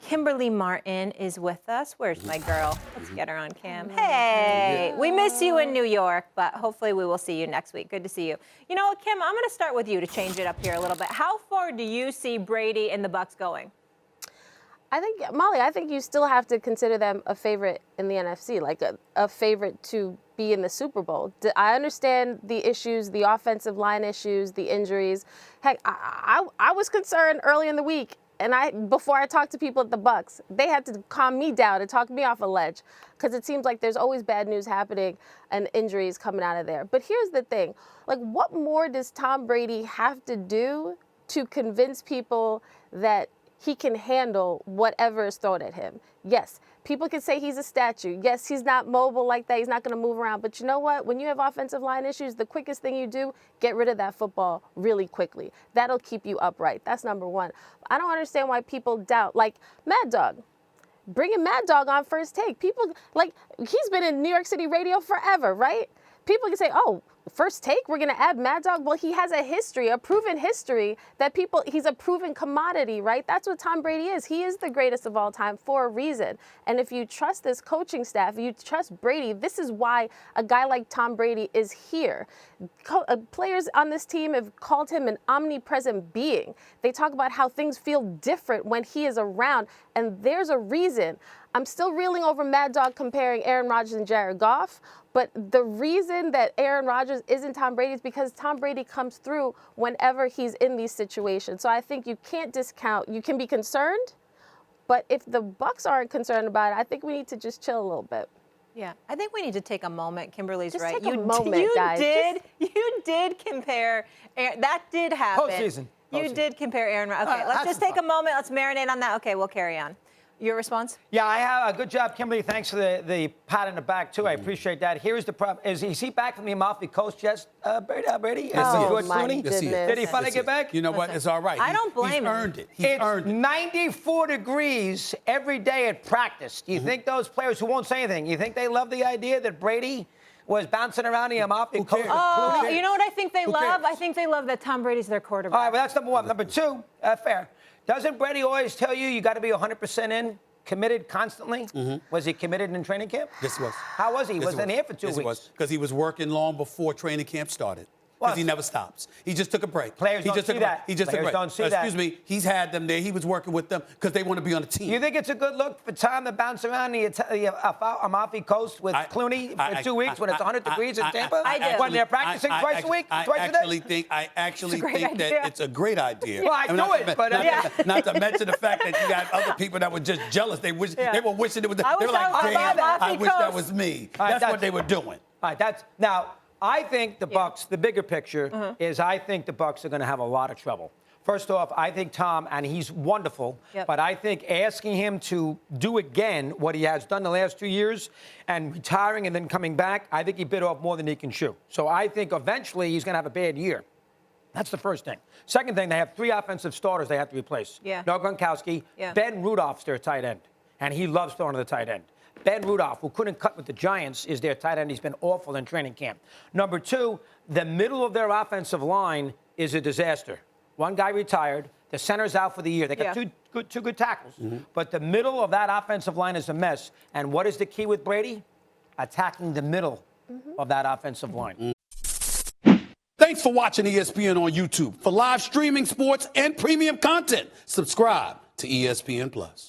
Kimberly Martin is with us. Where's my girl? Let's get her on cam. Hey, we miss you in New York, but hopefully we will see you next week. Good to see you. You know what, Kim, I'm going to start with you to change it up here a little bit. How far do you see Brady and the Bucs going? I think, Molly, you still have to consider them a favorite in the NFC, like a favorite to be in the Super Bowl. I understand the issues, the offensive line issues, the injuries. Heck, I was concerned early in the week, and before I talked to people at the Bucs, they had to calm me down and talk me off a ledge, because it seems like there's always bad news happening and injuries coming out of there. But here's the thing, like, what more does Tom Brady have to do to convince people that he can handle whatever is thrown at him? Yes, people can say he's a statue. Yes, he's not mobile like that. He's not going to move around. But you know what? When you have offensive line issues, the quickest thing you do, get rid of that football really quickly. That'll keep you upright. That's number one. I don't understand why people doubt. Like, Mad Dog. Bringing Mad Dog on First Take. People, like, he's been in New York City radio forever, right? People can say, oh, First Take, we're going to add Mad Dog. Well, he has a history, a proven history that he's a proven commodity, right? That's what Tom Brady is. He is the greatest of all time for a reason. And if you trust this coaching staff, if you trust Brady, this is why a guy like Tom Brady is here. Players on this team have called him an omnipresent being. They talk about how things feel different when he is around. And there's a reason. I'm still reeling over Mad Dog comparing Aaron Rodgers and Jared Goff, but the reason that Aaron Rodgers isn't Tom Brady is because Tom Brady comes through whenever he's in these situations. So I think you can't discount. You can be concerned, but if the Bucs aren't concerned about it, I think we need to just chill a little bit. Yeah, I think we need to take a moment. Kimberly's just right. Take a moment, guys. You did compare. That did happen. Postseason. You did compare Aaron Rodgers. Okay, let's just take a moment. Let's marinate on that. Okay, we'll carry on. Your response? Yeah, I have a good job, Kimberly. Thanks for the pat in the back, too. I appreciate that. Here's the problem. Is he back from the Amalfi Coast yet, Brady? Oh, my goodness. Did he finally get back? You know what? It's all right. I don't blame him. He's earned it. He's earned it. 94 degrees every day at practice. Do you think those players who won't say anything, you think they love the idea that Brady was bouncing around the Amalfi Coast? Oh, you know what I think they love? I think they love that Tom Brady's their quarterback. All right, well, that's number one. Number two, fair. Doesn't Brady always tell you got to be 100% in, committed constantly? Was he committed in training camp? Yes, he was. How was he? He wasn't here for 2 weeks. Yes, he was, because he was working long before training camp started. Because he never stops. He just took a break. Players don't see that. He just took a break. Don't see that. Excuse me. He's had them there. He was working with them because they want to be on the team. You think it's a good look for Tom to bounce around the Amalfi Coast with Clooney for 2 weeks when it's 100 degrees in Tampa? I do. When they're practicing twice a week, twice a day? I actually think that it's a great idea. Well, I know it, but not to mention the fact that you got other people that were just jealous. They were wishing it was. They were like, damn, I wish that was me. That's what they were doing. All right, now. I think the Bucs, the bigger picture is I think the Bucs are going to have a lot of trouble. First off, I think Tom, and he's wonderful, but I think asking him to do again what he has done the last 2 years and retiring and then coming back, I think he bit off more than he can chew. So I think eventually he's going to have a bad year. That's the first thing. Second thing, they have 3 offensive starters they have to replace. No Gronkowski. Ben Rudolph's their tight end, and he loves throwing to the tight end. Ben Rudolph, who couldn't cut with the Giants, is their tight end. He's been awful in training camp. Number 2, the middle of their offensive line is a disaster. One guy retired. The center's out for the year. They got two good tackles. But the middle of that offensive line is a mess. And what is the key with Brady? Attacking the middle of that offensive line. Thanks for watching ESPN on YouTube. For live streaming sports and premium content, subscribe to ESPN+.